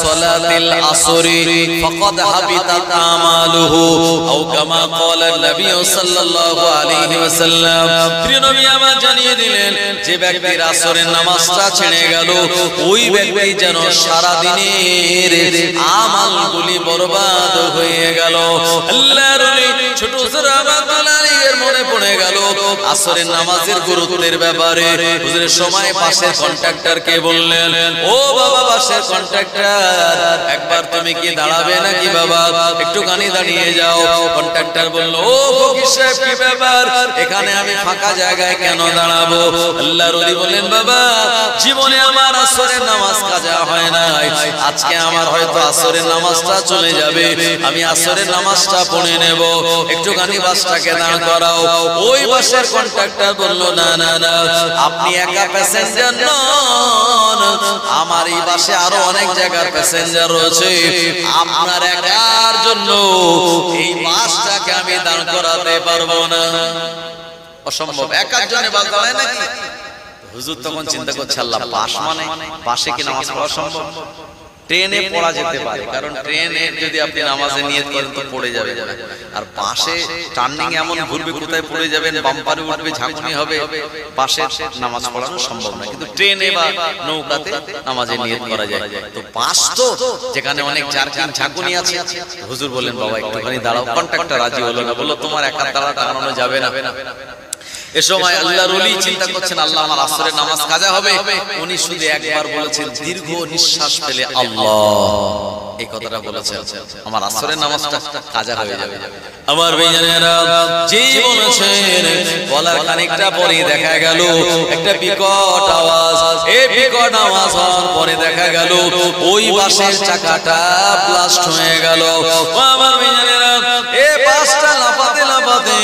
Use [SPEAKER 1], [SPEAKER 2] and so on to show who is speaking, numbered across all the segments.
[SPEAKER 1] সালাতিল আসরি ফাকাদ হাবিতাত আমালুহু আও কামা ক্বালা নবী সাল্লাল্লাহু আলাইহি ওয়াসাল্লাম। প্রিয় নবী আমার জানিয়ে দিলেন যে ব্যক্তির আসরের নামাজটা ছেড়ে গেল ওই ব্যক্তি যেন সারা দিনের আমলগুলি বরবাদ হয়ে গেল। আল্লাহর ওলি ছোট রাহমাতুল্লাহির মনে পড়ে গেল আসরের নামাজের গুরুত্বের ব্যাপারে। হুজুরের সময় পাশের কন্ট্রাক্টরকে বললেন, ও বাবা পাশের কন্ট্রাক্টর, একবার তুমি কি দাঁড়াবে নাকি বাবা, একটুখানি দাঁড়িয়ে যাও। কন্ট্রাক্টর বলল, ও ফকির সাহেব কি ব্যাপার, এখানে আমি ফাঁকা জায়গায় কেন দাঁড়াবো? আল্লাহর ওলি বললেন, বাবা জীবনে আমার আসরের নামাজ কাজা হয় নাই, আজকে আমার হয়তো আসরের নামাজটা চলে যাবে, আমি আসরের নামাজটা পড়ে নেব, একটুখানি বাসটাকে দাঁড় করাও। ওই বাসের কন্ট্রাক্টর বলল, না না না, আপনি একা প্যাসেঞ্জার নন, আমার এই বাসে আরো অনেক জায়গার প্যাসেঞ্জার রয়েছে, আপনার একার জন্য এই বাসটাকে আমি দাঁড় করাতে পারবো না। অসম্ভব, একার জন্য বাস দাঁড়ায় নাকি? হুজুর তখন চিন্তা করছে, আল্লাহ বাস মানে বাসে কি নামাজ পড়া সম্ভব? ট্রেনে পড়া যেতে পারে, কারণ ট্রেনে যদি আপনি নামাজে নিয়ত করেন তো পড়ে যাবে, আর বাসে টার্নিং এমন ঘুরবে, কোথায় পড়ে যাবেন, বাম্পারে উঠবে, ঝাঁকুনি হবে, বাসে নামাজ পড়ানো সম্ভব না। কিন্তু ট্রেনে বা নৌকাতে নামাজে নিয়ত করা যায়। তো বাস তো যেখানে অনেক ঝাঁকুনি আছে, হুজুর বললেন, বাবা একটুখানি দাঁড়াও। কন্ট্রাক্টর রাজি হলো না, বললো তোমার একা দাঁড়া টানানো যাবে না। এ সময় আল্লাহর ওলি চিন্তা করছেন, আল্লাহ আমার আসরের নামাজ কাজা হবে। উনি শুধু একবার বলেছেন, দীর্ঘ নিঃশ্বাস ফেলে আল্লাহ, এই কথাটা বলেছেন, আমার আসরের নামাজটা কাজা হয়ে যাবে। আমার ভাইজানেরা, যেই বলেছেন বলার খানিকটা পরে দেখা গেল একটা বিকট আওয়াজ। এই বিকট আওয়াজ হওয়ার পরে দেখা গেল ওই বাসের চাকাটা ব্লাস্ট হয়ে গেল। আমার ভাইজানেরা, এই বাসটা লাফাতে লাফাতে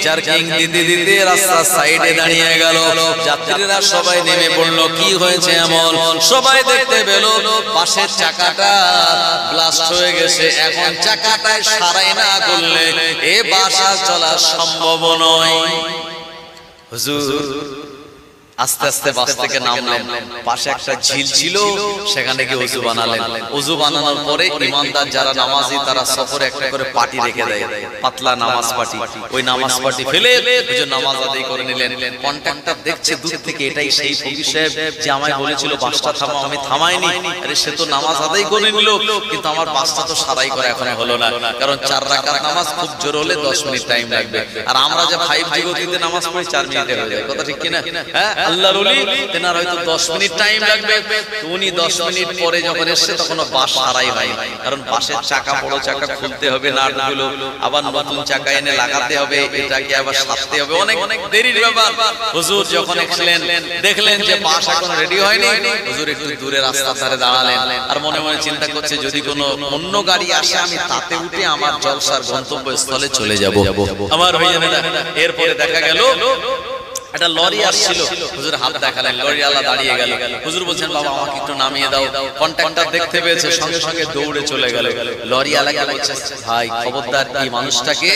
[SPEAKER 1] জার্কিং দিতে দিতে রাস্তার সাইডে দাঁড়িয়ে গেল। যাত্রীরা সবাই নেমে পড়লো, কি হয়েছে এমন? সবাই দেখতে পেল বাসের চাকাটা ব্লাস্ট হয়ে গেছে। এখন চাকাটায় সারাই না করলে এ বাস চলা সম্ভব নয়। হুজুর আস্তে আস্তে বাস থেকে নামলেন, পাশে একটা ঝিল ছিল, সেখানে গিয়ে ওযু বানালেন। ওযু বানানোর পরে ইমানদার যারা নামাজি তারা সফরে একটা করে পাটি রেখে দেয়, পাতলা নামাজ পাটি। ওই নামাজ পাটি ফেলে হুজুর নামাজ আদায় করে নিলেন। কন্ট্রাক্টর দেখছে দূর থেকে, এটাই সেই ফকির সাহেব যে আমায় বলেছিল বাসটা থামাও, আমি থামাইনি। আরে সে তো নামাজ আদায় করে নিল, কিন্তু আমার বাসটা তো সারাই করা এখনো হলো না, কারণ 4 রাকাত নামাজ খুব জোর হলে 10 মিনিট টাইম লাগবে, আর আমরা যে 5G গতিতে নামাজ পড়ি 4 মিনিটে হয়ে যায়। কথা ঠিক কিনা? হ্যাঁ, আল্লাহর ওলি তেনার হয়তো 10 মিনিট টাইম লাগবে, উনি 10 মিনিট পরে যখন এসেছে তখন বাস সারাই হয়, কারণ বাসের চাকা বড় চাকা খুলতে হবে, নাটগুলো আবার নতুন চাকা এনে লাগাতে হবে, এটাকে আবার সাজতে হবে, অনেক দেরির ব্যাপার। হুজুর যখন এসেছিলেন দেখলেন যে বাস এখন রেডি হয়নি, হুজুর একটু দূরে রাস্তার ধারে দাঁড়ালেন, আর মনে মনে চিন্তা করছে যদি কোনো অন্য গাড়ি আসে আমি তাতে উঠে আমার জলসার গন্তব্যস্থলে চলে যাব। আমার ভাইজানেরা, এরপরে দেখা গেল একটা লরি আসছিল, হুজুর হাত দেখালেন, লরিওয়ালা দাঁড়িয়ে গেল। হুজুর বলছেন, বাবা আমাকে একটু নামিয়ে দাও। কন্ট্রাক্টর দেখতে পেয়েছে, সঙ্গে সঙ্গে দৌড়ে চলে গেল। লরিওয়ালাকে বলছে, ভাই খবরদার এই মানুষটাকে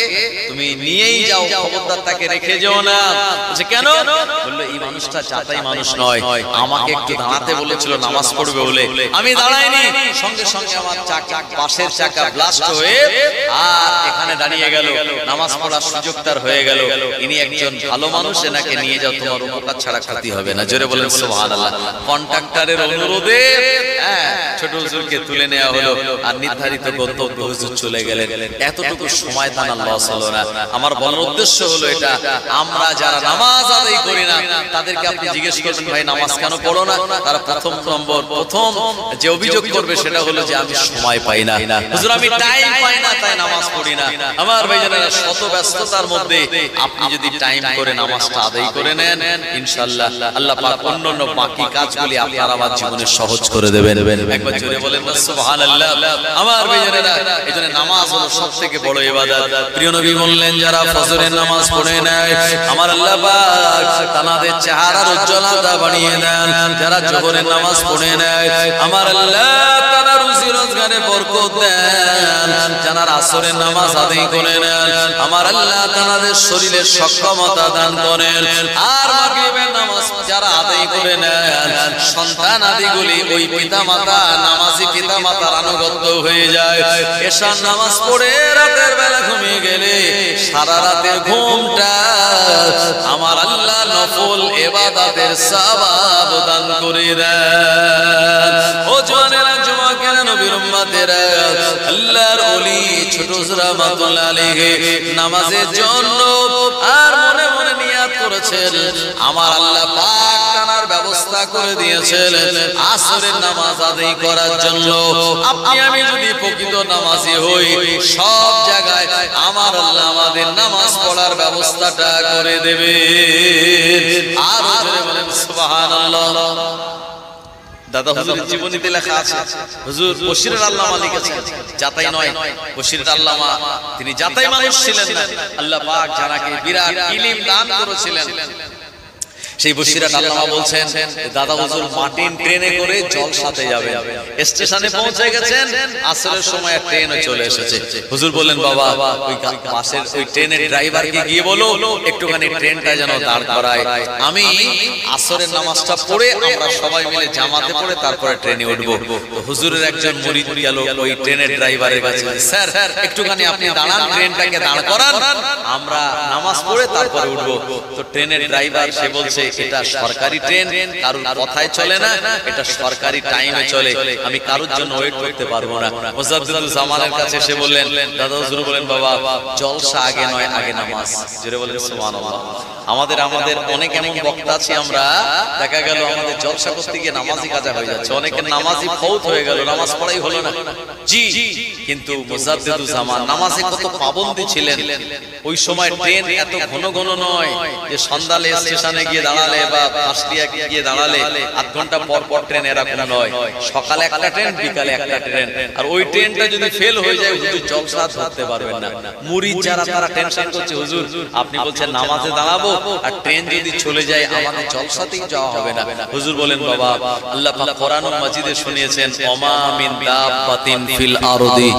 [SPEAKER 1] তুমি নিয়েই যাও, খবরদার তাকে রেখে যেও না। বলছে কেন? বললো এই মানুষটা যাতাই মানুষ নয়, আমাকে একটু দাঁড়াতে বলেছিল নামাজ পড়বে বলে, আমি দাঁড়াইনি, সঙ্গে সঙ্গে আমার চাকা বাসের চাকা ব্লাস্ট হয়ে আর এখানে দাঁড়িয়ে গেল, নামাজ পড়ার সুযোগ তার হয়ে গেল। ইনি একজন ভালো মানুষ, এনাকে নিয়ে যাও, তোমার উপকার ছাড়া ক্ষতি হবে না। জোরে বলেন সুবহানাল্লাহ। কন্ট্রাক্টরের অনুরোধে ছোট হুজুরকে তুলে নেওয়া হলো, আর নির্ধারিত গন্তব্যে হুজুর চলে গেলেন। এতটুকু সময় তার লস হলো না। আমার বলার উদ্দেশ্য হলো এটা, আমরা যারা নামাজ আদায় করি না তাদেরকে আপনি জিজ্ঞেস করবেন, ভাই নামাজ কেন পড়ো না? তারা প্রথম যে অভিযোগ করবে সেটা হলো যে আমি সময় পাই না, হুজুর আমি টাইম পাই না, তাই নামাজ পড়ি না। আমার ভাইজানেরা, শত ব্যস্ততার মধ্যে আপনি যদি টাইম করে নামাজটা আদায় করে নেন, ইনশাআল্লাহ আল্লাহ পাক অন্যান্য বাকি কাজগুলি আপনার আমার জীবনে সহজ করে দেবেন। একবার জোরে বলেন না সুবহানাল্লাহ। আমার ভাইজানেরা, এজন্য নামাজ হলো সবথেকে বড় ইবাদত। প্রিয় নবী বললেন, যারা ফজরের নামাজ পড়ে নেয় আমার আল্লাহ পাক তাদের চেহারার উজ্জ্বলতা বাড়িয়ে দেন। যারা জোহরের নামাজ পড়ে নেয় আমার আল্লাহ তাআলা রুজি রোজগার রোজগারে বরকত দেন, যারা আসরের নামাজ আদায় করে নেন আমার আল্লাহ তাদের শরীরে সক্ষমতা দান করেন। আর মাগরিবের নামাজ যারা আদায় করে নেন সন্তান আদিগুলি ওই পিতামাতা নামাজি পিতামাতার আনুগত্য হয়ে যায়। এশার নামাজ পড়ে রাতের বেলা ঘুমিয়ে গেলে সারা রাতের ঘুমটা আমার আল্লাহ নফল ইবাদতের সওয়াব দান করে দেন। ও জওয়ানেরা যুবকেরা নবীর উম্মতেরা আল্লাহর ওলি ছোট রাহমাতুল্লাহ আলাইহি নামাজের জন্য আর মনে মনে নিয়াত করেছেন আমার আল্লাহ পাক তার ব্যবস্থা করে দিয়েছেন আসরের নামাজ আদায় করার জন্য। আপনি আমি যদি প্রকৃত নামাজি হই সব জায়গায় আমার আল্লাহ আমাদের নামাজ পড়ার ব্যবস্থাটা করে দেবে। আর জোরে বলেন সুবহানাল্লাহ। দাদা হুজুরের জীবনীতে লেখা আছে হুজুর বশিরের আল্লামা লিখেছেন, যাতাই নয় বশিরের আল্লামা, তিনি যাতাই মানুষ ছিলেন না, আল্লাহ পাক যাকে বিরাট ইলম দান করেছিলেন সেই বশিরাত আল্লামা বলছেন দাদা হুজুর মাটিন ট্রেনে করে জলসাতে যাবেন, স্টেশনে পৌঁছে গেছেন আসরের সময় ট্রেন চলে এসেছে। হুজুর বললেন বাবা ওই বাসের ওই ট্রেনের ড্রাইভারকে গিয়ে বলো একটুখানি ট্রেনটা যেন দাঁড় করায়, আমি আসরের নামাজটা পড়ে আমরা সবাই মিলে জামাতে পড়ে তারপরে ট্রেনে উঠবো। তো হুজুরের একজন মুরিদ গেল ওই ট্রেনের ড্রাইভারের কাছে, স্যার একটুখানি আপনি দাঁড়ান, ট্রেনটাকে দাঁড় করান, আমরা নামাজ পড়ে তারপরে উঠবো। তো ট্রেনের ড্রাইভার সে বলছে এটা সরকারি ট্রেন, কারোর কথায় চলে না, এটা সরকারি টাইমে চলে, আমি কারোর জন্য ওয়েট করতে পারবো না। মুজাদ্দিদুল জামানের কাছে এসে বললেন দাদা হুজুর বলেন বাবা জলসা আগে নয় আগে নামাজ। জোরে বলেন সুবহানাল্লাহ। আমাদের অনেক এমন বক্তা আছি আমরা, দেখা গেল আমাদের জলসা করতে গিয়ে নামাজি কাজা হয়ে যাচ্ছে, অনেকের নামাজি ফৌত হয়ে গেল, নামাজ পড়াই হলো না। জি কিন্তু মুজাদ্দিদুল জামান নামাজে কত পাবন্দি ছিলেন। ওই সময় ট্রেন এত ঘন ঘন নয় যে সন্ধ্যালে স্টেশনে গিয়ে দাঁড়ালে বা ফাঁসলিয়া গিয়ে দাঁড়ালে 8 ঘন্টা পর পর ট্রেন, এরকম নয়, সকালে একটা ট্রেন বিকালে একটা ট্রেন। আর ওই ট্রেনটা যদি ফেল হয়ে যায় হুজুর জলসা ধরতে পারবেন না। মুরিদ যারা তারা টেনশন করছে হুজুর আপনি বলছেন নামাজে দাঁড়াবো আর ট্রেন যদি চলে যায় আমাদের জলসাতেই যাওয়া হবে না। হুজুর বলেন বাবা আল্লাহ পাক কোরআনুল মাজিদে শুনিয়েছেন ওমা মিন দাব্বাতিন ফিল আরদি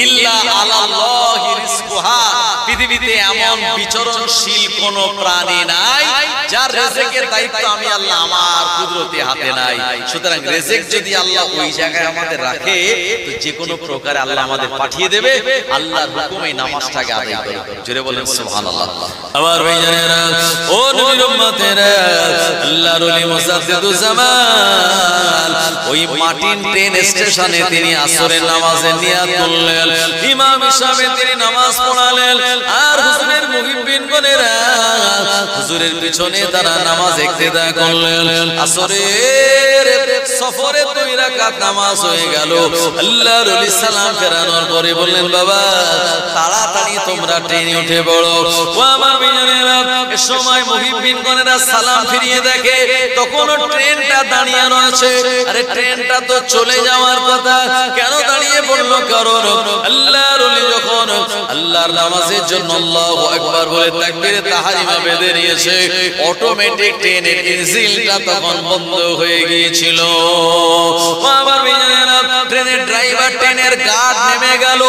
[SPEAKER 1] ইল্লা আলাল্লাহি রিজকুহা, পৃথিবীতে এমন বিচরণশীল কোন প্রাণী নাই যার রিজিকের দায়িত্ব আমি আল্লাহ আমার কুদরতি হাতে নাই। সুতরাং রিজিক যদি আল্লাহ ওই জায়গায় আমাদের রাখে তো যে কোনো প্রকারে আল্লাহ আমাদের পাঠিয়ে দেবে। আল্লাহর হুকুমে নামাজটাকে আদায় করব। জোরে বলেন সুবহানাল্লাহ। আমার ভাইজানেরা ও নবীর উম্মতেরা আল্লাহর ওলি মুজাদ্দিদুল জামান ওই মাটিন ট্রেন স্টেশনে তিনি আসরের নামাজের নিয়াত করলেন, ইমাম হিসাবে তিনি নামাজ পড়ালেন আর হুজুরের মুহিব্বিনগণেরা হুজুরের পিছনে তারা নামাজ ইক্তেদা করলেন। আসরের সফরে 2 রাকাত নামাজ হয়ে গেল। আল্লাহর ওলি সালাম ফেরানোর পরে বললেন বাবা তাড়াতাড়ি তোমরা ট্রেনে উঠে পড়ো। ও আমার ভাইজানেরা এই সময় মুহিব্বিনগণেরা সালাম ফিরিয়ে দেখে তখনও ট্রেনটা দাঁড়িয়ে রয়েছে। আরে ট্রেনটা তো চলে যাওয়ার কথা, কেন দাঁড়িয়ে পড়লো? কারণ আল্লাহর ওলি যখন আল্লাহর নামাজের জন্য আল্লাহু আকবার বলে তাকবীরে তাহরিমা বেঁধে নিয়েছে, অটোমেটিক ট্রেনের ইঞ্জিনটা তখন বন্ধ হয়ে গিয়েছিল। আমার ভাইজানেরা ট্রেনের ড্রাইভার ট্রেনের গার্ড নেমে গেল,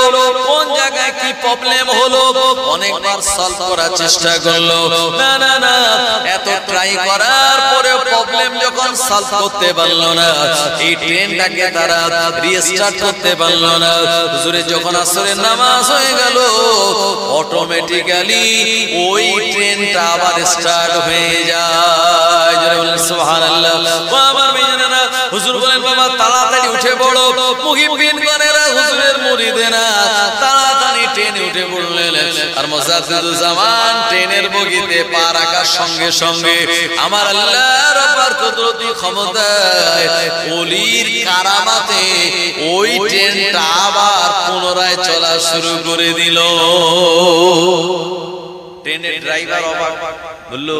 [SPEAKER 1] কোন জায়গায় কি প্রবলেম হলো অনেকবার সলভ করার চেষ্টা করলো, না না না এত ট্রাই করার পরে প্রবলেম যখন সলভ করতে পারলো না এই ট্রেনটাকে তারা রিস্টার্ট করতে পারলো না। হুজুরে যখন আসরের নামাজ হয়ে গেল অটোমেটিক্যালি ওই ট্রেনটা আবার স্টার্ট হয়ে যায়। জোরে বলেন সুবহানাল্লাহ। আমার ভাইজানেরা হুজুর বলেন বাবা তাড়াতাড়ি উঠে পড়ো। মুহিব্বিনগণেরা হুজুরের মুরিদেরা তাড়াতাড়ি ট্রেনে উঠে পড়লেন আর মুজাদ্দিদুল জামান ট্রেনের বগিতে পা রাখার সঙ্গে সঙ্গে আমার আল্লাহর অপার কুদরতি ক্ষমতায় ওলির কারামাতে ওই ট্রেনটা আবার পুনরায় চলা শুরু করে দিল। ট্রেনের ড্রাইভার অবাক, বললো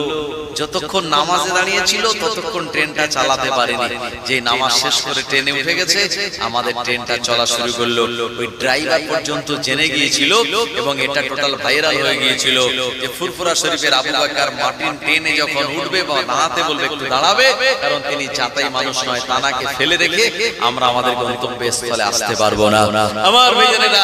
[SPEAKER 1] যতক্ষণ নামাজে দাঁড়িয়েছিল ততক্ষণ ট্রেনটা চালাতে পারেনি, যে নামাজ শেষ করে ট্রেনে উঠে গেছে আমাদের ট্রেনটা চলা শুরু করলো। ওই ড্রাইভার পর্যন্ত জেনে গিয়েছিল এবং এটা টোটাল ভাইরাল হয়ে গিয়েছিল যে ফুরফুরা শরীফের আবু বকর মার্টিন ট্রেনে যখন উঠবে বা দাঁড়াতে বলবে একটু দাঁড়াবে, কারণ তিনি যাতাই মানুষ নয়, তানাকে ফেলে রেখে আমরা আমাদের গন্তব্যস্থলে আসতে পারবো না। আমার ভাইয়েরা,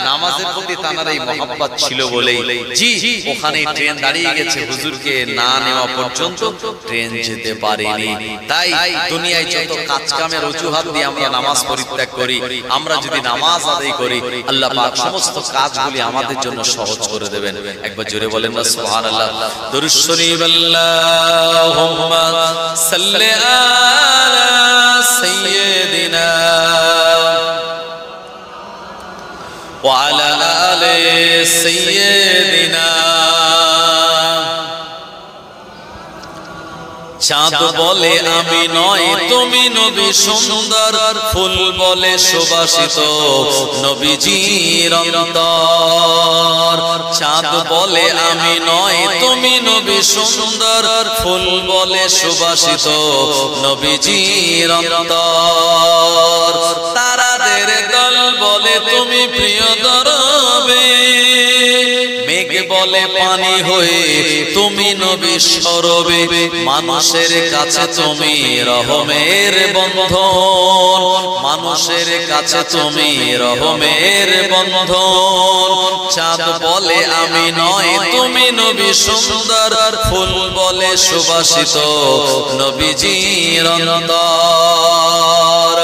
[SPEAKER 1] নামাজের প্রতি তানার এই মহব্বত ছিল বলেই জি ওখানে ট্রেন দাঁড়িয়ে গেছে, হুজুরকে না নেওয়া পর্যন্ত ট্রেন যেতে পারেনি। তাই দুনিয়ায় যত কাজ কামের অজুহাত দিয়ে আমরা নামাজ পরিত্যাগ করি, আমরা যদি নামাজ আদায় করি আল্লাহ পাক সমস্ত কাজগুলি আমাদের জন্য সহজ করে দেবেন। একবার জোরে বলেন না সুবহানাল্লাহ। দরুদ শরীফ আল্লাহুম্মা সাল্লি আলা সাইয়্যিদিনা ওয়া আলা আলি সাইয়্যিদিনা। চাঁদ বলে আমি নয় তুমি নবী সুন্দর, ফুল বলে সুবাসিত নবীজির অন্তর। চাঁদ বলে আমি নয় তুমি নবী সুন্দর, ফুল বলে সুবাসিত নবীজির অন্তর। তারাদের দল বলে তুমি প্রিয় দরবে, মেঘ বলে পানি হয়ে তুমি নবী সরবে, মানুষের কাছে তুমি রহমের বন্ধন, মানুষের কাছে তুমি রহমের বন্ধন। চাঁদ বলে আমি নয় তুমি নবী সুন্দর, ফুল বলে সুবাসিত নবীজির অন্তর।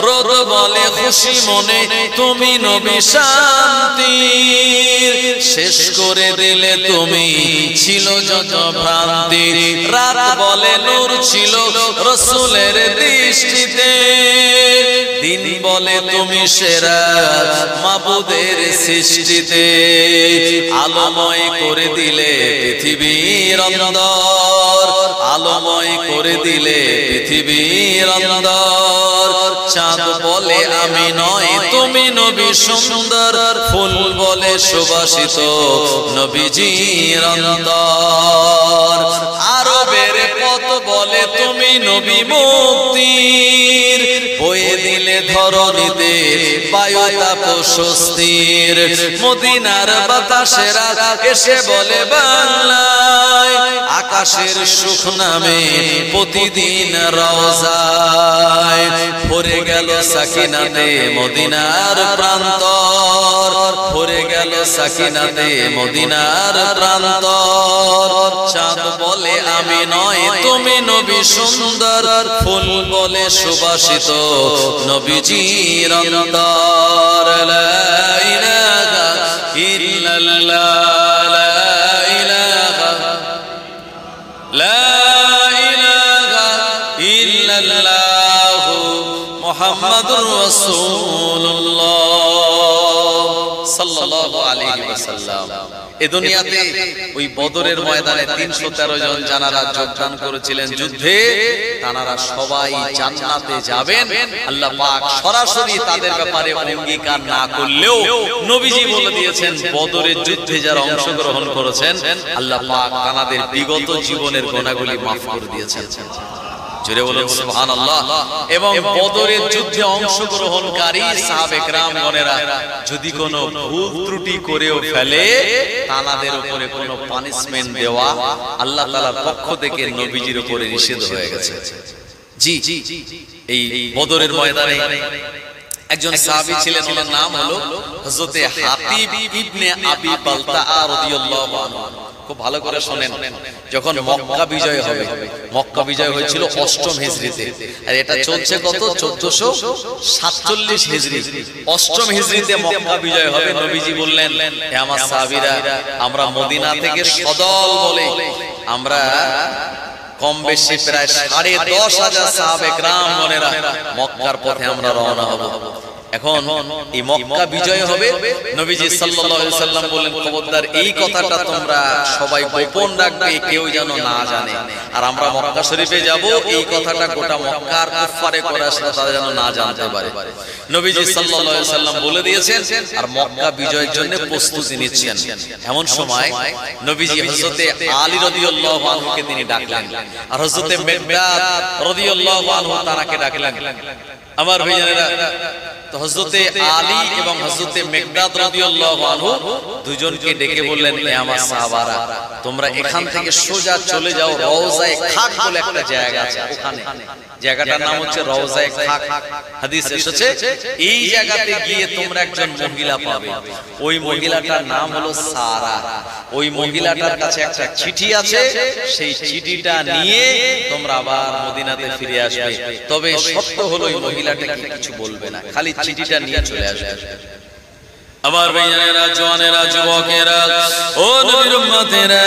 [SPEAKER 1] রোদ বলে খুশি মনে তুমি নবী শান্তির, শেষ করে দিলে তুমি ছিল যত ভ্রান্তি। রাত বলে নূর ছিল রাসূলের দৃষ্টিতে, দিন বলে তুমি সেরা মাবুদের সৃষ্টিতে। আলোময় করে দিলে পৃথিবীর অন্তর, আলোময় করে দিলে পৃথিবীর অন্তর। চাঁদ বলে আমি নয় তুমি নবী সুন্দর, ফুল বলে সুবাসিত নবীজির অন্তর। আরবের পথ বলে তুমি নবী মুক্তির, বয়ে দিলে ধরণীতে বায়ু তাপ স্বস্তির। মদিনার বাতাসেরা এসে বলে বাংলায়, আকাশের সুখ নামে প্রতিদিন রওজায়। ভরে গেল সাকিনাতে মদিনার প্রান্তর, ভরে গেল সাকিনাতে মদিনার প্রান্তর। চাঁদ বলে আমি নয় তুমি নবী সুন্দর, ফুল বলে সুবাসিত নবীজির অন্তর। লা ইলাহা ইল্লাল্লাহ, লা ইলাহা, লা ইলাহা ইল্লাল্লাহ মুহাম্মাদুর রাসূলুল্লাহ সাল্লাল্লাহু আলাইহি ওয়াসাল্লাম। এই দুনিয়াতে ওই বদরের ময়দানে 313 জন জানারা যোগদান করেছিলেন যুদ্ধে, তারা সবাই জান্নাতে যাবেন। আল্লাহ পাক সরাসরি তাদের ব্যাপারে অঙ্গীকার না করলেও নবীজি বলে দিয়েছেন বদরের যুদ্ধে যারা অংশগ্রহণ করেছেন আল্লাহ পাক তাদের বিগত জীবনের গুনাহগুলি মাফ করে দিয়েছেন। জোরে বলুন সুবহানাল্লাহ। এবং বদরের যুদ্ধে অংশগ্রহণকারী সাহাবে কেরামগণেরা যদি কোনো ভুল ত্রুটি করেও ফেলে, তাদের উপরে কোনো পানিশমেন্ট দেওয়া আল্লাহ তাআলার পক্ষ থেকে নবীজির উপরে নিষেধ হয়ে গেছে। জি এই বদরের ময়দানে একজন সাহাবী ছিলেন, ওনার নাম হলো হযরত হাতিব ইবনে আবি বালতাআ রাদিয়াল্লাহু আনহু। খুব ভালো করে শুনেন, যখন মক্কা বিজয় হবে, মক্কা বিজয় হয়েছিল 8ম হিজরিতে, আর এটা চলছে কত 1447 হিজরি। 8ম হিজরিতে মক্কা বিজয় হবে। নবীজি বললেন, হে আমার সাহাবীরা, আমরা মদিনা থেকে সদল বলে আমরা কম বেশি প্রায় 10,500 সাহাবে কেরামগণেরা মক্কার পথে আমরা রওনা হব। এখন এই মক্কা বিজয় হবে, নবীজি সাল্লাল্লাহু আলাইহি সাল্লাম বলেন খবরদার এই কথাটা তোমরা সবাই গোপন রাখবে, কেউ যেন না জানে। আর আমরা মক্কা শরীফে যাব, এই কথাটা গোটা মক্কার কুফারে কুরাইশরা তারা যেন না জানতে পারে। নবীজি সাল্লাল্লাহু আলাইহি সাল্লাম বলে দিয়েছেন আর মক্কা বিজয়ের জন্য প্রস্তুতি নিচ্ছেন। এমন সময় নবীজি হযরতে আলী রাদিয়াল্লাহু আনহুকে তিনি ডাকলেন, আর হযরতে মিকদাদ রাদিয়াল্লাহু আনহু তাকে ডাকলেন। আমার ভাইয়েরা, তো হযরতে আলী এবং হযরতে মিকদাদ রাদিয়াল্লাহু আনহু দুজনকে ডেকে বললেন, হে আমার সাহাবারা, তোমরা এখান থেকে সোজা চলে যাও রওজায়ে খাক বলে একটা জায়গা আছে, ওখানে জায়গাটার নাম হচ্ছে রওজায়ে খাক। হাদিসে এসেছে এই জায়গাতে গিয়ে তোমরা একজন মহিলা পাবে, ওই মহিলাটার নাম হলো সারা। ওই মহিলাটার কাছে একটা চিঠি আছে, সেই চিঠিটা নিয়ে তোমরা আবার মদিনাতে ফিরে আসবে। তবে শর্ত হলো ওই মহিলাটাকে কিছু বলবে না, খালি চিঠিটা নিয়ে চলে আসবে। আমার ভাইয়েরা, জওয়ানেরা, যুবকেরা, ও নবীর উম্মতেরা,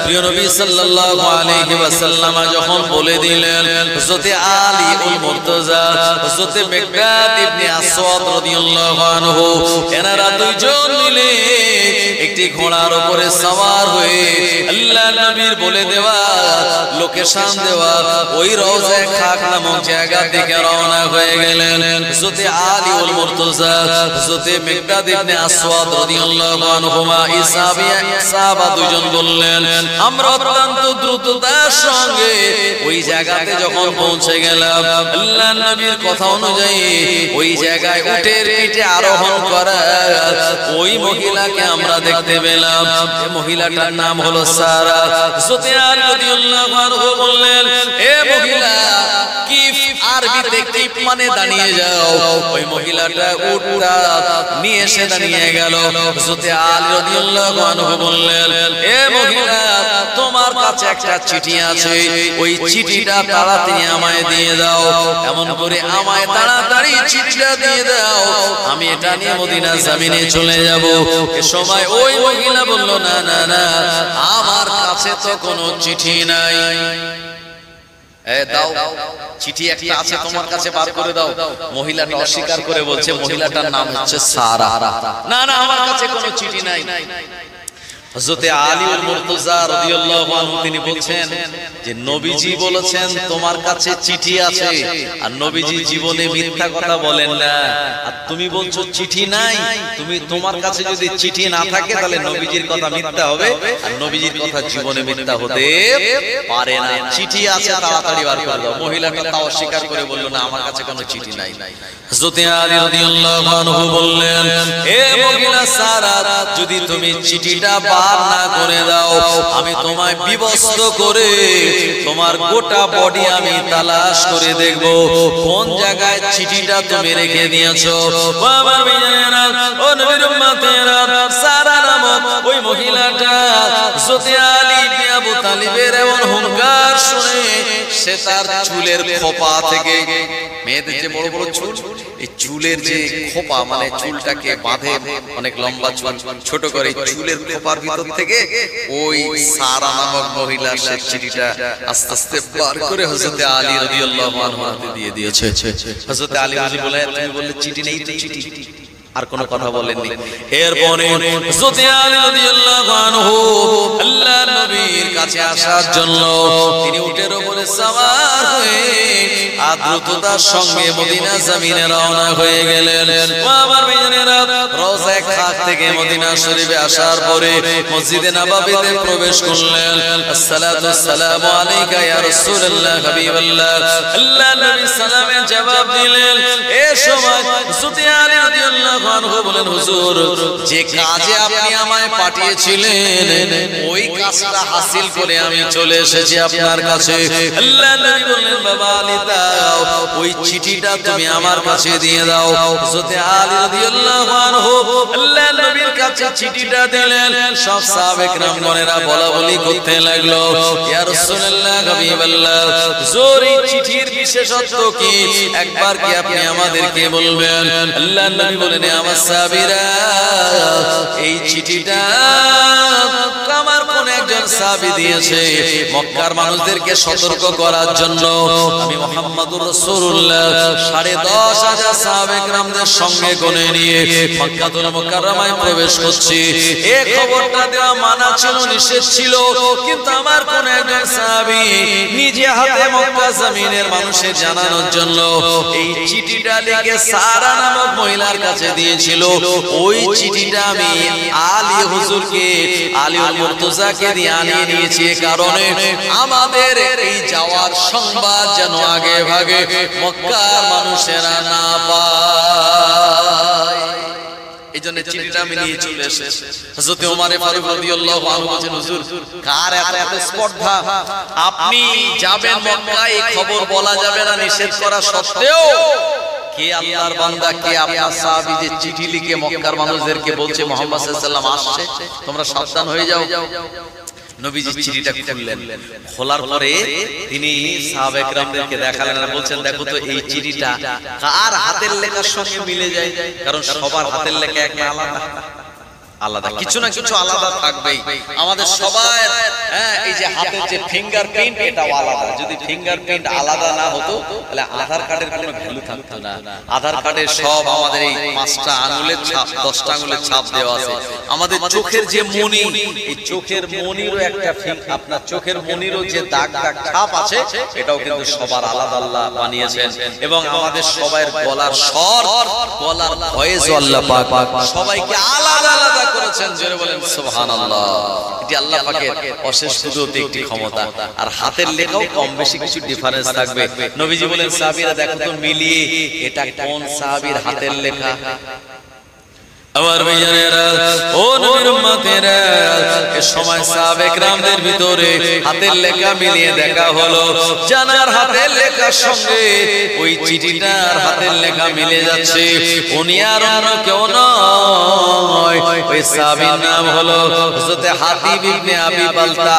[SPEAKER 1] প্রিয় নবী সাল্লাল্লাহু আলাইহি ওয়াসাল্লাম যখন বলে দিলেন হযরতে আলী উল মুর্তজা, হযরতে মিকদাদ ইবনে আসওয়াদ রাদিয়াল্লাহু আনহু, এনারা দুইজন মিলে একটি ঘোড়ার উপরে সওয়ার হয়ে আল্লাহর নবীর বলে দেওয়া লোকেশন দেওয়া ওই রওজায়ে খাক নামক জায়গা থেকে রওনা হয়ে গেলেন। হযরতে আলী উল মুর্তজা, হযরতে মিকদাদ ইবনে আসওয়াদ রাদিয়াল্লাহু আনহুমা সাহাবা দুজন বললেন, আমরা অত্যন্ত দ্রুততার সঙ্গে ওই জায়গাতে যখন পৌঁছে গেলাম, আল্লাহর নবীর কথা অনুযায়ী ওই জায়গায় উটের পিঠে আরোহণ করা ওই মহিলাকে আমরা দেখতে পেলাম। মহিলাটার নাম হলো সারা। হযরতে আলী রাদিয়াল্লাহু আনহু বললেন, এ মহিলা, কিফ আরবিতে কিফ মানে দাঁড়িয়ে যাও। ওই মহিলাটা উটটা নিয়ে এসে দাঁড়িয়ে গেল। হযরতে আলী রাদিয়াল্লাহু আনহু বললেন, এ মহিলা, তোমার কাছে একটা চিঠি আছে, ওই চিঠিটা তাড়াতাড়ি আমায় দিয়ে দাও। এমন করে আমায় তাড়াতাড়ি চিঠিটা দিয়ে দাও, আমি এটা নিয়ে মদিনা জমিনে চলে যাব। এ সময় ওই মহিলা বলল, না না না, আমার কাছে তো কোনো চিঠি নাই। দাও, চিঠি একটা আছে তোমার কাছে, বার করে দাও। মহিলাটা অস্বীকার করে বলছে, মহিলাটার নাম হচ্ছে সারা, না না, আমার কাছে কোনো চিঠি নাই। হযরতে আলী উল মুর্তজা রাদিয়াল্লাহু আনহু তিনি বলছেন যে নবীজি বলেছেন তোমার কাছে চিঠি আছে, আর নবীজি জীবনে মিথ্যা কথা বলেন না, আর তুমি বলছো চিঠি নাই। তোমার কাছে যদি চিঠি না থাকে তাহলে নবীজির কথা মিথ্যা হবে, আর নবীজির কথা জীবনে মিথ্যা হতে পারে না। চিঠি আছে, তাড়াতাড়ি বার করে দাও। মহিলাটা তাও অস্বীকার করে বলল, না, আমার কাছে কোনো চিঠি নাই। হযরতে আলী রাদিয়াল্লাহু আনহু বললেন, হে মহিলা সারা, যদি তুমি চিঠিটা বার না করে দাও, আমি তোমায় বিবস্ত্র করে তোমার গোটা বডি আমি তালাশ করে দেখব কোন জায়গায় চিঠিটা তুমি রেখে দিয়েছো। আমার ভাইয়েরা, ও নবীর উম্মতেরা, সারা নামক ওই মহিলাটা হযরতে আলী ইবনে আবু তালিবের এমন হুঙ্কার শুনে সে তার চুলের খোপা থেকে, মেয়েদের যে বড় বড় চুল, এই চুলের যে খোপা মানে চুলটাকে বাঁধে অনেক লম্বা চুল, ছোট করে চুলের খোপার ভিতর থেকে ওই সারা নামক মহিলা সে চিঠিটা আস্তে আস্তে বার করে হযরতে আলী রাদিয়াল্লাহু আনহু হাতে দিয়ে দিয়েছে। হযরতে আলী বলে, তুমি বললে চিঠি নেই, তো চিঠি, আর কোনো কথা বলেননি। এরপরে হযরতে আলী রাদিয়াল্লাহু আনহু আল্লাহর নবীর কাছে আসার জন্য তিনি উটের উপরে সওয়ার হয়ে দ্রুততার সঙ্গে মদিনা জমিনে রওনা হয়ে গেলেন। আমার ভাইয়েরা, রওজায়ে খাক থেকে মদিনা শরীফে আসার পরে মসজিদে নববীতে প্রবেশ করলেন। আসসালাতু আসসালামু আলাইকা ইয়া রাসূলুল্লাহ হাবিবাল্লাহ। আল্লাহর নবী সালামের জবাব দিলেন। এই সময় হযরত আলী রাদিয়াল্লাহু আনহু বলেন, হুজুর, যে কাজে আপনি আমায় পাঠিয়েছিলেন ওই কাজটা হাসিল করে আমি চলে এসেছি আপনার কাছে। আল্লাহর নবী বললেন, বাবা আলী, দাও ওই চিঠিটা তুমি আমার কাছে দিয়ে দাও। হযরত আলী রাদিয়াল্লাহু আনহু আল্লাহর নবীর কাছে চিঠিটা দিলেন। সব সাহাবে কেরামগণেরা বলাবলি করতে লাগলো, ইয়া রাসূলুল্লাহ হাবিবাল্লাহ, হুজুর, এই চিঠির বিশেষত্ব কি একবার কি আপনি আমাদেরকে বলবেন? আল্লাহর নবী বলেন, আমার সাহাবীরা, এই চিঠিটা আমার কোন একজন একজন সাহাবী দিয়েছে মক্কার মানুষদেরকে সতর্ক করার জন্য। আমি মুহাম্মদুর রাসূলুল্লাহ 10,500 সাহাবে کرامদের সঙ্গে গনে নিয়ে মক্কাতুল মুকাররমায় প্রবেশ করছি। এই খবরটা দেওয়া মানা ছিল, নিষেধ ছিল, কিন্তু আমার কোন একজন সাহাবী নিজে হাতে মক্কা জমিনের মানুষের জানানোর জন্য এই চিঠিটা লিখে সারা নামক মহিলার কাছে দিয়েছিল। ওই চিঠিটা আমি আলী হুজুরকে, আলীউল মুর্তজাকে দিয়ে আনিয়ে নিয়েছি, কারণে আমাদের এই যাওয়ার সংবাদ যেন আগে ভাগে মক্কার মানুষেরা না পায়। এই জন্য চিঠিটা আমি নিয়ে চলে এসেছি। হযরত ওমর ফারুক রাদিয়াল্লাহু আনহু বলেন, হুজুর কার এত স্পর্ধা, আপনি যাবেন মক্কায়, এই খবর বলা যাবে না নিষেধ করা সত্ত্বেও কে আল্লাহর বান্দা, কে আপনার সাহাবী যে চিঠি লিখে মক্কার মানুষদেরকে বলছে মুহাম্মদ সাল্লাল্লাহু আলাইহি ওয়াসাল্লাম আসছে, তোমরা সাবধান হয়ে যাও। নবীজি চিঠিটা খুললেন, খোলার পরে তিনি সাহাবে کرامদেরকে দেখালেন আর বলছেন, দেখো তো এই চিঠিটা কার হাতের লেখার সঙ্গে মিলে যায়, কারণ সবার হাতের লেখা একটা আলাদা আলাদা, কিছু না কিছু আলাদা থাকবেই আমাদের সবার। এই যে হাতের যে ফিঙ্গারপ্রিন্ট এটাও আলাদা, যদি ফিঙ্গারপ্রিন্ট আলাদা না হতো তাহলে আধার কার্ডের কোনো ভ্যালু থাকতো না। আধার কার্ডে সব আমাদের এই 5টা আঙ্গুলের ছাপ, 10টা আঙ্গুলের ছাপ দেওয়া আছে। আমাদের চোখের যে মণি, এই চোখের মণিরও একটা আপনার চোখের মণিরও যে দাগ দাগ ছাপ আছে, এটাও কিন্তু সবার আলাদা আল্লাহ বানিয়েছেন। এবং আমাদের সবার গলার স্বর, গলার ভয়েসও আল্লাহ পাক সবাইকে আলাদা আলাদা করেছেন। জোরে বলেন সুবহানাল্লাহ। এটি আল্লাহ পাকের অশেষ কুদরতি একটি ক্ষমতা। আর হাতের লেখাও কম বেশি কিছু ডিফারেন্স থাকবে। নবীজি বলেন, সাহাবীরা দেখো তো মিলিয়ে এটা কোন সাহাবীর হাতের লেখা। আমার ভাইয়েরা, ও নবীর উম্মতেরা, এই সময় সাহাবে کرامদের ভিতরে হাতের লেখা মিলিয়ে দেখা হলো। জানার হাতের লেখার সঙ্গে ওই চিঠিটার হাতের লেখা মিলে যাচ্ছে। উনি আর অন্য কেউ নয়, ওই সাহাবীর নাম হলো হযরত হাতিব ইবনে আবি বালতা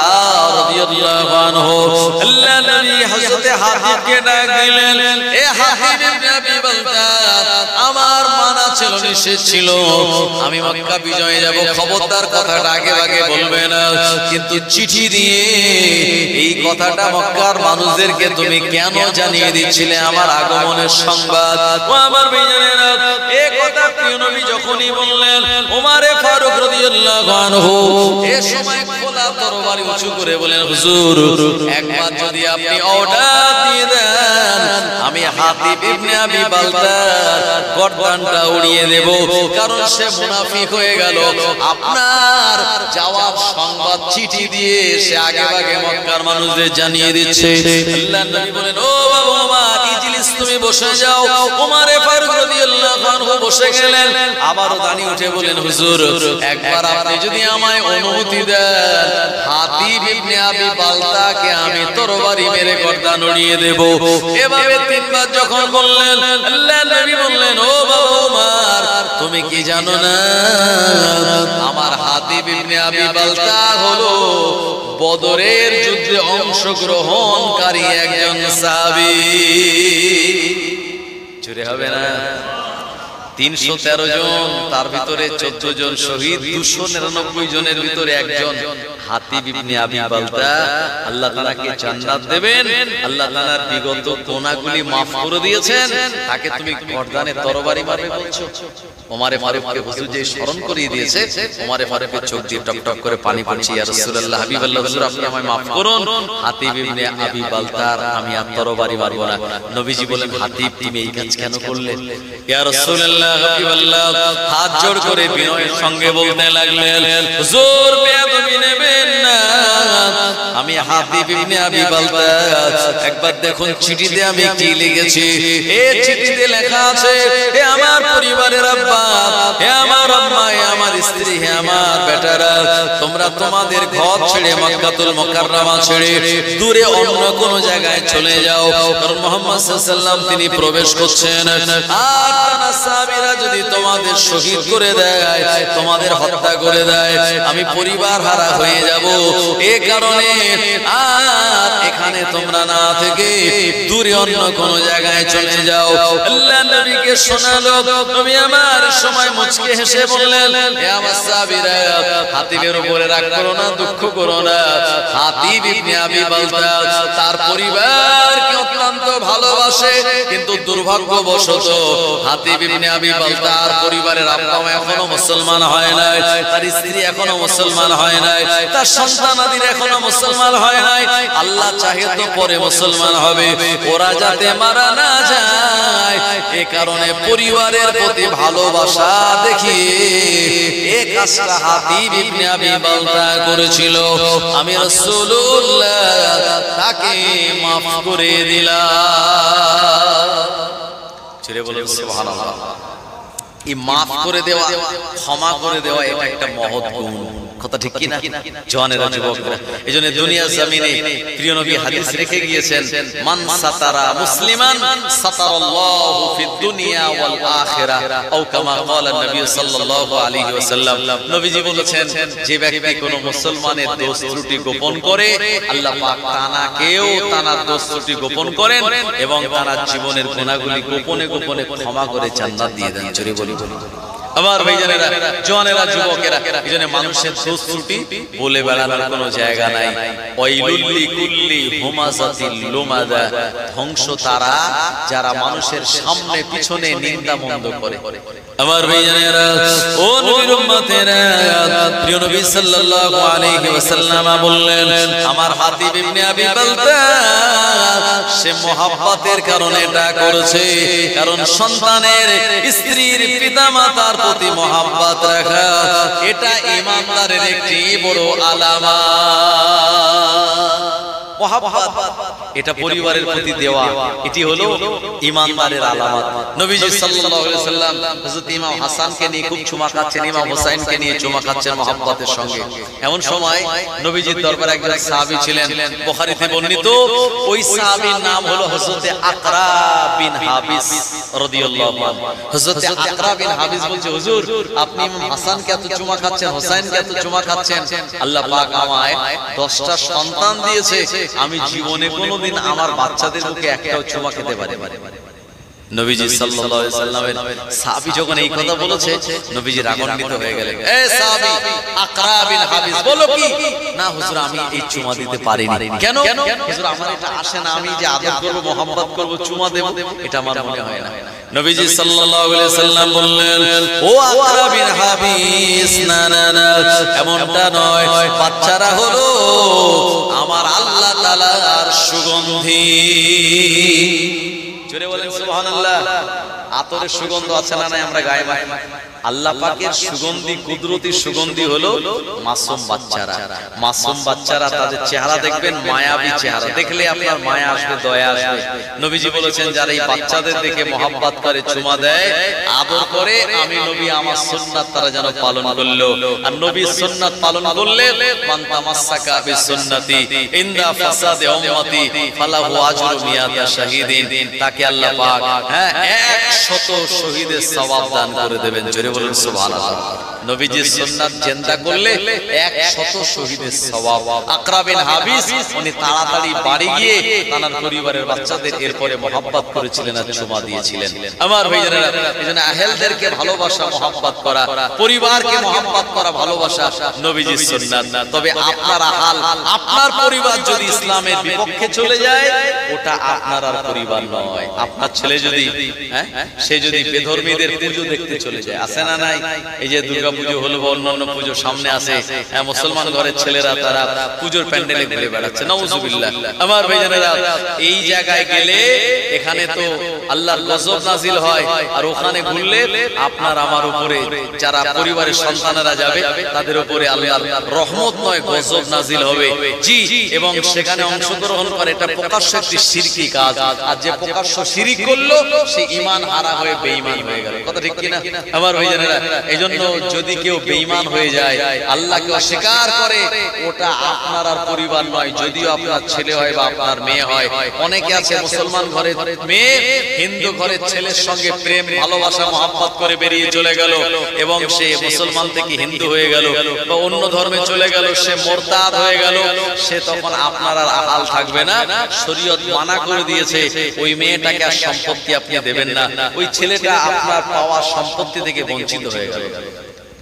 [SPEAKER 1] রাদিয়াল্লাহু আনহু। আল্লাহ নবী হযরত হাতিবকে ডাক দিলেন, এ হাতিব ইবনে আবি বালতা, আমার মানা ছিল, নিষেধ ছিল, আমি মক্কা বিজয়ে যাব, খবরদার কথাটা আগে আগে বলবে না, কিন্তু চিঠি দিয়ে এই কথাটা মক্কার মানুষদেরকে তুমি কেন জানিয়ে দিচ্ছিলে আমার আগমনের সংবাদ? ও আমার ভাইয়েরা, এই কথা প্রিয় নবী যখনই বললেন, ওমর ফারুক রাদিয়াল্লাহু আনহু এই সময় খোলা তরবারি উঁচু করে বলেন, হুজুর একবার যদি আপনি অর্ডার দিয়ে দেন, আমি হাতিব ইবনে আবি বালতার গর্দানটা উড়িয়ে দেব, কারণ সে মুনাফিক হয়ে গেল। আপনার যাওয়ার সংবাদ চিঠি দিয়ে সে আগে আগে মক্কার মানুষদের জানিয়ে দিচ্ছে। আল্লাহর নবী বলেন, ও বাবা ওমর, ইজলিস, তুমি বসে যাও। ওমর ফারুক রাদিয়াল্লাহু আনহু বসে গেলেন। আবারও দাঁড়িয়ে উঠে বলেন, হুজুর একবার আপনি যদি আমায় অনুমতি দেন, হাতিব ইবনে আবি বালতাকে আমি তরবারি মেরে গর্দান উড়িয়ে দেব। এভাবে 3 বার যখন বললেন, আল্লাহর নবী বললেন, ও বাবা ওমর, তুমি কি জানো না আমার হাতিব ইবনে আবি বালতা হলো বদরের যুদ্ধে অংশগ্রহণকারী একজন সাহাবী। চুরে হবে না? 313 জন, তার ভিতরে 14 জন শহীদ, 299 জনের ভিতরে একজন হাতিব ইবনে আবি বালতা। আল্লাহ তাআলাকে জান্নাত দেবেন, আল্লাহ তাআলার বিগত গুনাহগুলি maaf করে দিয়েছেন। তাকে তুমি গর্দানে তরবারি মারবে বলছো? ওমর ফারুককে হুজুর যে স্মরণ করিয়ে দিয়েছে, ওমর ফারুকের চোখ দিয়ে টকটক করে পানি পড়ছে। ইয়া রাসূলুল্লাহ, হাবিবাল্লাহ, হুজুর আপনি আমায় maaf করুন, হাতিব ইবনে আবি বালতার আমি আর তরবারি মারব না। নবীজি বলেন, হাতিব তুমি এই কাজ কেন করলে? ইয়া রাসূলুল্লাহ, হাবিবাল্লাহ হাত জোড় করে বিনয়ের সঙ্গে বলতে লাগলেন, হুজুর বেয়াদবি নেবেন না, আমি হাতিব ইবনে আবি বালতা। একবার দেখুন চিঠিতে আমি কি লিখেছি। এই চিঠিতে লেখা আছে, হে আমার পরিবারের আব্বা, হে আমার আম্মা, হে আমার স্ত্রী, হে আমার বেটারা, তোমরা তোমাদের ঘর ছেড়ে মক্কাতুল মুকাররমা ছেড়ে দূরে অন্য কোন জায়গায় চলে যাও, কারণ মুহাম্মদ সাল্লাল্লাহু আলাইহি ওয়াসাল্লাম তিনি প্রবেশ করছেন। আর তারা সাহাবীরা যদি তোমাদের শহীদ করে দেয়, তোমাদের হত্যা করে দেয়, আমি পরিবার হারা হয়ে যাব। এ কারণে আর এখানে তোমরা না থেকে দূরে অন্য কোন জায়গায় চলে যাও। আল্লাহ নবীকে শোনালো। নবী আমার সময় মুচকে হেসে বললেন, হে আমার সাহাবীরা, হাতিবের উপরে রাগ করো না, দুঃখ করো না। হাতিব ইবনে আবি বালতা তার পরিবারকে অত্যন্ত ভালোবাসে, কিন্তু দুর্ভাগ্যবশত হাতিব ইবনে আবি বালতা তার পরিবারের আব্বা মা এখনো মুসলমান হয় নাই, তার স্ত্রী এখনো মুসলমান হয় নাই, তার সন্তানাদি এখনো মুসলমান হয় নাই। আল্লাহ চাহে তো পরে মুসলমান হবে, ওরা যাতে মারা না যায় এ কারণে পরিবারের প্রতি ভালোবাসা দেখিয়ে এই কাজটা হাতিব ইবনে আবি বালতা করেছিল। আমি রাসূলুল্লাহ তাকে মাফ করে দিলাম। ছেড়ে বলেন সুবহানাল্লাহ। এই মাফ করে দেওয়া, ক্ষমা করে দেওয়া, এটা একটা মহৎ গুণ। কথা ঠিক কি না জওয়ানেরা, যুবকরা? এইজন্য দুনিয়া জমিনে প্রিয় নবী হাদিস রেখে গিয়েছেন, মান সাতারা মুসলিমান সাতারাল্লাহু ফিদ দুনিয়া ওয়াল আখিরাহ, আও কামা ক্বালা নবী সাল্লাল্লাহু আলাইহি ওয়াসাল্লাম। নবীজি বলেছেন, যে ব্যক্তি কোনো মুসলমানের দোষ ত্রুটি গোপন করে, আল্লাহ পাক তানাকেও তানার দোষ ত্রুটি গোপন করেন এবং তানার জীবনের গুনাহগুলি গোপনে গোপনে ক্ষমা করে জান্নাত দিয়ে দেন। জোরে বলি আমার ভাইজানেরা, জওয়ানেরা, যুবকেরা, এইজন্য মানুষের দোষ ত্রুটি বলে বেড়ানোর কোনো জায়গা নাই। ওয়াইলুল লিকুল্লি হুমাযাতিল লুমাযা, ধ্বংস তারা যারা মানুষের সামনে পিছনে নিন্দা মন্দ করে। আমার ভাইজানেরা, ও নবীর উম্মতেরা, প্রিয় নবী সাল্লাল্লাহু আলাইহি ওয়াসাল্লাম বললেন, আমার হাতিব ইবনে আবি বালতা সে মহব্বতের কারণে এটা করেছে, কারণ সন্তানের, স্ত্রীর, পিতামাতার প্রতি মহব্বত রাখা এটা ঈমানদারের একটি বড় আলামত। মহব্বত এটা পরিবারের প্রতি দেওয়া, এটি হলো ঈমানদারের আলামত। নবীজি সাল্লাল্লাহু আলাইহি ওয়াসাল্লাম হযরত ইমাম হাসানকে নিয়ে খুব চুমা খাচ্ছেন, ইমাম হুসাইনকে নিয়ে চুমা খাচ্ছেন মহব্বতের সঙ্গে। এমন সময় নবীজির দরবারে একজন সাহাবী ছিলেন, বুখারীতে বর্ণিত। ওই সাহাবীর নাম হলো হযরত আকরা বিন হাবিস রাদিয়াল্লাহু আনহু। হযরত আকরা বিন হাবিস বলছে, হুজুর আপনি ইমাম হাসানকে এত চুমা খাচ্ছেন, হুসাইনকে এত চুমা খাচ্ছেন, আল্লাহ পাক আমায় 10টা সন্তান দিয়েছে, আমি জীবনে কোনোদিন আমার বাচ্চাদের মুখে একটাও চুমা খেতে পারি। নবীজি সাল্লাল্লাহু আলাইহি ওয়াসাল্লামের সাহাবী যখন এই কথা বলেছে, নবীজি রাগান্বিত হয়ে গেলেন। এ সাহাবী আকরা বিন হাবিস, বলো কি? না হুজুর, আমি এই চুমা দিতে পারিনি। কেন? হুজুর আমার এটা আসে না, আমি যে আদর করব, মহব্বত করব, চুমা দেব, এটা আমার মনে হয় না। নবীজি সাল্লাল্লাহু আলাইহি ওয়াসাল্লাম বললেন, ও আকরা বিন হাবিস, না না না, এমনটা নয়, বাচ্চারা হলো আমার আল্লাহ তাআলার সুগন্ধি। জোরে বলেন সুবহানাল্লাহ। আতরের সুগন্ধ আছে না নাই আমরা গায়ে মাখি? আল্লাহ পাকের সুগন্ধি, কুদরতি সুগন্ধি হলো মাসুম বাচ্চারা। মাসুম বাচ্চারা তাদের চেহারা দেখবেন মায়াবী চেহারা, দেখলে আপনার মায়া আসবে, দয়া আসবে। নবীজি বলেছেন, যারা এই বাচ্চাদের দেখে মহব্বত করে, চুমা দেয়, আদর করে, আমি নবী আমার সুন্নাত তারা যেন পালন করলো। আর নবীর সুন্নাত পালন করলে, মান তামাসসাকা বিসুন্নতি ইনদা ফাসাদে উম্মতি ফালাহু আজরু মিয়াতা শাহীদিন, তাকে আল্লাহ পাক 100 শহীদের সওয়াব দান করে দেবেন। জোরে বলুন সুবহানাল্লাহ। নবীজির সুন্নাত জিন্দা করলে 100 শহীদের সওয়াব। আকরা বিন হাবিস উনি তাড়াতাড়ি বাড়ি গিয়ে তার পরিবারের বাচ্চাদের এরপরে মহব্বত করেছিলেন আর চুমা দিয়েছিলেন। আমার ভাইজানেরা, এজন্য আহলদেরকে ভালোবাসা, মহব্বত করা, পরিবারকে মহব্বত করা, ভালোবাসা নবীজির সুন্নাত। তবে আপনার হাল, আপনার পরিবার যদি ইসলামের বিপক্ষে চলে যায়, ওটা আপনার আর পরিবার নয়। আপনার ছেলে যদি সে যদি বেধর্মীদের পুজো দেখতে চলে যায়, আসে না নাই? এই যে দুর্গা পুজো হলো বা অন্যান্য পুজো সামনে আসে, মুসলমান ঘরের ছেলেরা তারা পুজোর প্যান্ডেলে ঘুরে বেড়াচ্ছে, নাউজুবিল্লাহ। আমার ভাইজানেরা, এই জায়গায় গেলে এখানে তো আল্লাহর গজব নাজিল হয়, আর ওখানে ঘুরলে আপনার আমার উপরে, যারা পরিবারের সন্তানেরা যাবে তাদের উপরে আল্লাহর রহমত নয়, গজব নাজিল হবে। জি, এবং সেখানে অংশগ্রহণ করে, এটা প্রকাশ্য একটি শিরকি কাজ। আর যে প্রকাশ্য শিরিক করলো, সে ঈমান খারাপ হয়ে বেঈমান হয়ে গেল। কথা ঠিক কিনা আমার ভাইজানেরা? এইজন্য যদি কেউ বেঈমান হয়ে যায়, আল্লাহকে অস্বীকার করে, ওটা আপনার আর পরিবার নয়, যদিও আপনার ছেলে হয় বা আপনার মেয়ে হয়। অনেকে আছে মুসলমান ঘরের মেয়ে হিন্দু ঘরের ছেলের সঙ্গে প্রেম ভালোবাসা মহব্বত করে বেরিয়ে চলে গেল এবং সে মুসলমান থেকে হিন্দু হয়ে গেল বা অন্য ধর্মে চলে গেল, সে মুরতাদ হয়ে গেল। সে তখন আপনার আর হাল থাকবে না। শরীয়ত মানা করে দিয়েছে ওই মেয়েটাকে আর সম্পত্তি আপনি দেবেন না। ওই ছেলেটা আপনার পাওয়া সম্পত্তি থেকে বঞ্চিত হয়ে গেল।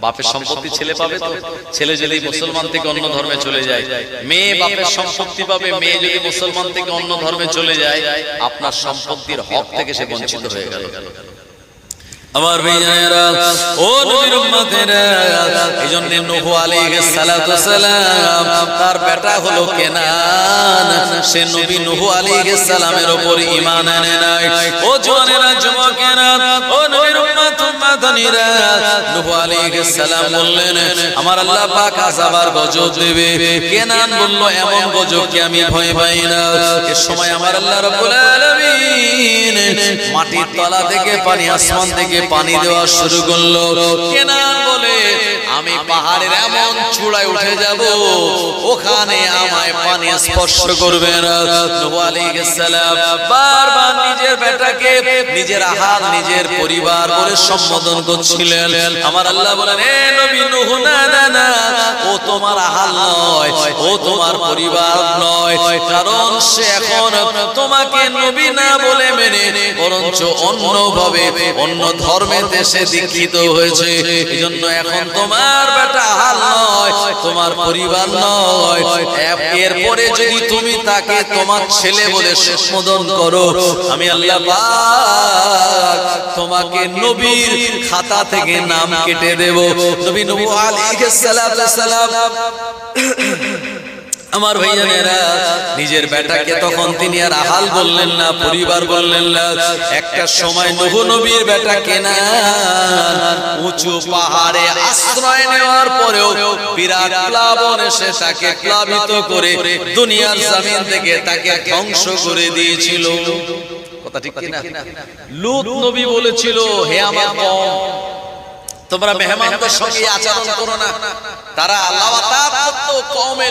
[SPEAKER 1] বাপের সম্পত্তি ছেলে পাবে তো? ছেলে যদি মুসলমান থেকে অন্য ধর্মে চলে যায়, মেয়ে বাপের সম্পত্তি পাবে। মেয়ে যদি মুসলমান থেকে অন্য ধর্মে চলে যায়, আপনার সম্পত্তির হক থেকে সে বঞ্চিত হয়ে গেল। আমার ভাইজানেরা, ও নবীর উম্মতেরা, এইজন্য নূহ আলাইহিস সালাতু সালাম তার বেটা হলো কেনান। সে নবী নূহ আলাইহিস সালামের উপর ঈমান আনে নাই। ও জওয়ানেরা, যুবকেরা, ও নবীর উম্মত উম্মতানিরা, নূহ আলাইহিস সালাম বললেন আমার আল্লাহ পাক আযাব আর গজব দেবে। কেনান বলল এমন গজব কি আমি ভয় পাই না। এই সময় আমার আল্লাহ রাব্বুল আলামিন মাটির তলা থেকে পানি, আসমান থেকে পানি দেওয়া শুরু করলো। কেনান বলে আমি পাহাড়ের এমন চূড়ায় উঠে যাব, ওখানে আমায় পানি স্পর্শ করবে না। নূহ আলাইহিস সালাম বারবার নিজের বেটাকে নিজের আহাল নিজের পরিবার বলে সম্বোধন করছিলেন। আমার আল্লাহ বলেন, এ নবী নূহ, না না না, ও তোমার আহাল নয়, ও তোমার পরিবার নয়, কারণ সে এখন তোমাকে নবী না বলে মেনে বরঞ্চ অন্যভাবে অন্য ধর্মের দেশে দীক্ষিত হয়েছে। এজন্য এখন তোমার বেটা আহাল নয়, তোমার পরিবার নয়। এরপরে যদি তুমি তাকে তোমার ছেলে বলে সম্বোধন করো, আমি আল্লাহ পাক তোমাকে নবীর খাতা থেকে নাম কেটে দেব। নবী নূহ আলাইহিস সালাম আমার ভাইজানেরা, নিজের বেটাকে তখন তিনি আর আহাল বললেন না, পরিবার বললেন না। একটা সময় নূহ নবীর বেটা কেনান উঁচু পাহাড়ে আশ্রয় নেওয়ার পরেও বিরাট প্লাবন এসে তাকে প্লাবিত করে দুনিয়ার জমিন থেকে তাকে ধ্বংস করে দিয়েছিল। কথা ঠিক কিনা? লূত নবী বলেছিল, হে আমার কওম, তোমরা মেহমানদের সঙ্গে আচরণ করো না। তারা আল্লাহ তাআলা করত কওমে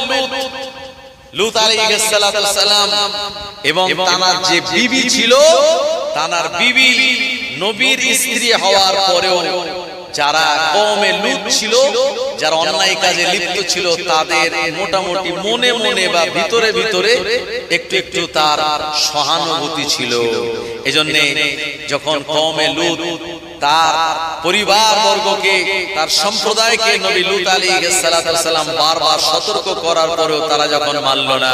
[SPEAKER 1] লূত আলাইহিস সালাম এবং তার যে বিবি ছিল, তার বিবি নবীর স্ত্রী হওয়ার পরেও যারা কওমে লূত ছিল, যারা অন্যায় কাজে লিপ্ত ছিল, তাদের মোটামুটি মনে মনে বা ভিতরে ভিতরে একটু একটু তার সহানুভূতি ছিল। এজন্য যখন কওমে লূত তার পরিবার বর্গকে, তার সম্প্রদায়কে নবী লূত আলাইহিস সালাম বারবার সতর্ক করার পরেও তারা যখন মানল না,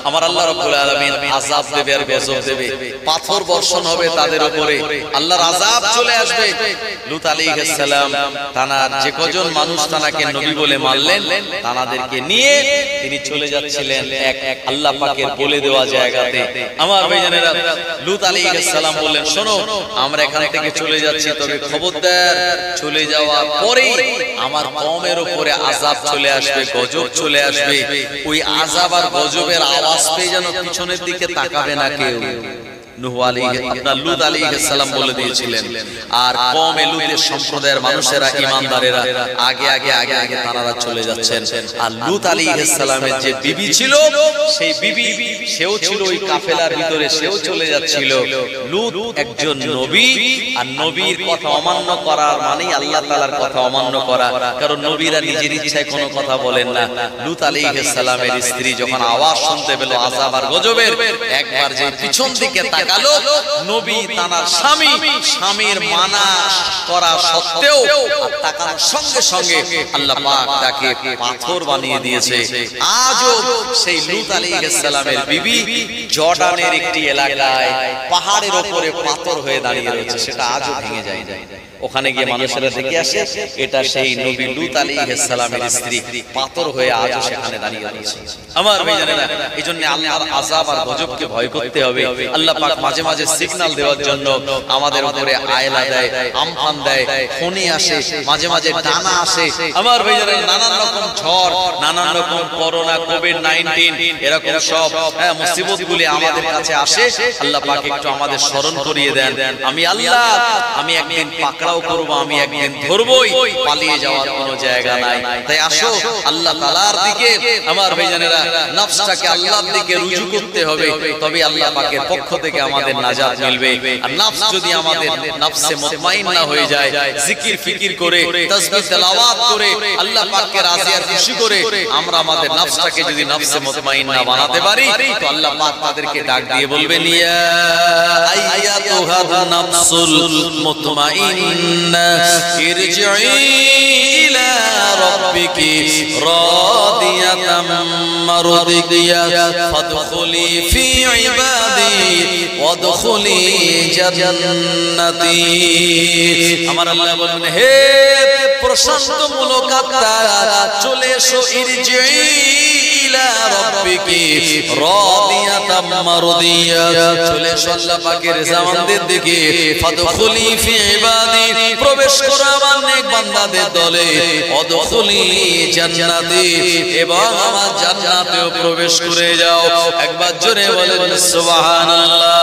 [SPEAKER 1] আমার আল্লাহ রাব্বুল আলামিন আযাব দেবে আর গজব দেবে। পাথর বর্ষণ হবে তাদের উপরে, আল্লাহর আযাব চলে আসবে। লূত আলাইহিস সালাম তার যে কজন মানুষ তাকে নবী বলে মানলেন, তাদেরকে নিয়ে তিনি চলে যাচ্ছিলেন এক আল্লাহ পাকের বলে দেওয়া জায়গাতে। আমার ভাইজানেরা, লূত আলাইহিস সালাম বললেন, শোনো, আমরা এখান থেকে চলে যাচ্ছি, তবে খবরদার চলে যাওয়ার পরে আমার কওমের উপরে আযাব চলে আসবে, গজব চলে আসবে। ওই আযাব আর গজবের আওয়াজ পেয়ে যেন পিছনের দিকে তাকাবে না কেউ। নূহ লূত আলাইহিস সালাম বলে দিয়েছিলেন। আর কওমে লূতের সম্প্রদায়ের মানুষেরা, ঈমানদারেরা আগে আগে আগে আগে তারা চলে যাচ্ছেন। আর লূত আলাইহিস সালামের যে বিবি ছিল, সেই বিবি সেও ছিল ওই কাফেলার ভিতরে, সেও চলে যাচ্ছিল। লূত একজন নবী, আর নবীর কথা অমান্য করার মানেই আল্লাহ তাআলার কথা অমান্য করা, কারণ নবীরা নিজের ইচ্ছায় কোনো কথা বলেন না। লূত আলাইহিস সালামের স্ত্রী যখন আওয়াজ শুনতে পেল আযাব আর গজবের, একবার যে পিছন দিকে তাকালো, নবী তার স্বামীর মানা করা সত্ত্বেও তাকানোর সঙ্গে সঙ্গে আল্লাহ পাক তাকে পাথর বানিয়ে দিয়েছে। আজও সেই লূত আলাইহিস সালামের বিবি জর্ডানের একটি এলাকায় পাহাড়ের উপরে পাথর হয়ে দাঁড়িয়ে রয়েছে, সেটা আজও ভেঙে যায়। ওখানে গিয়ে মানুষেরা দেখে আসে এটা সেই নবী লূত আলাইহিস সালামের স্ত্রী পাথর হয়ে আজও সেখানে দাঁড়িয়ে আছে। আমার ভাইজানেরা, এইজন্য আল্লাহর আযাব আর গজবকে ভয় করতে হবে। আল্লাহ পাক মাঝে মাঝে সিগন্যাল দেওয়ার জন্য আমাদের উপরে আয়লা দেয়, আমফান দেয়, ফনি আসে, মাঝে মাঝে ডানা আসে। আমার ভাইজানেরা, নানান রকম ঝড়, নানান রকম করোনা, কোভিড-19 এরকম সব মুসিবতগুলি আমাদের কাছে আসে। আল্লাহ পাক একটু আমাদের স্মরণ করিয়ে দেন, আমি আল্লাহ, আমি একদিন পাকড়াও করব, আমি একদিন ধরবই, পালিয়ে যাওয়ার কোনো জায়গা নাই। তাই আসো আল্লাহ তাআলার দিকে, আমার ভাইজানেরা, নফসটাকে আল্লাহর দিকে রুজু করতে হবে, তবে আল্লাহ পাকের পক্ষ থেকে আমাদের নাজাত মিলবে। আর নফস যদি আমাদের নফসে মুতমাইন্না হয়ে যায়, জিকির ফিকির করে, তাসবিহ তেলাওয়াত করে, আল্লাহ পাককে রাজি আর খুশি করে আমরা আমাদের নফসটাকে যদি নফসে মুতমাইন্না বানাতে পারি, তো আল্লাহ পাক তাদেরকে ডাক দিয়ে বলবেন, ইয়া আইয়াতুহান নাফসুল মুতমাইন্না ইরজিই ইলা রাব্বিকি রাদিয়াতাম মারদিয়া ফাদখুলি ফি ইবাদি ওয়াদখুলি জান্নাতি। আমার আল্লাহ বলেন, হে প্রশান্তমূলক আত্মা, চলে এসো, ইরজিই ইলা রাব্বিকি রাদিয়াতাম মারদিয়া, চলে এসো আল্লাহ পাকের রেজামন্দের দিকে, ফাদখুলি ফি ইবাদি, প্রবেশ করো আমার নেক বান্দাদের দলে, ওয়াদখুলি জান্নাতি, এবং আমার জান্নাতেও প্রবেশ করে যাও। একবার জোরে বলেন সুবহানাল্লাহ।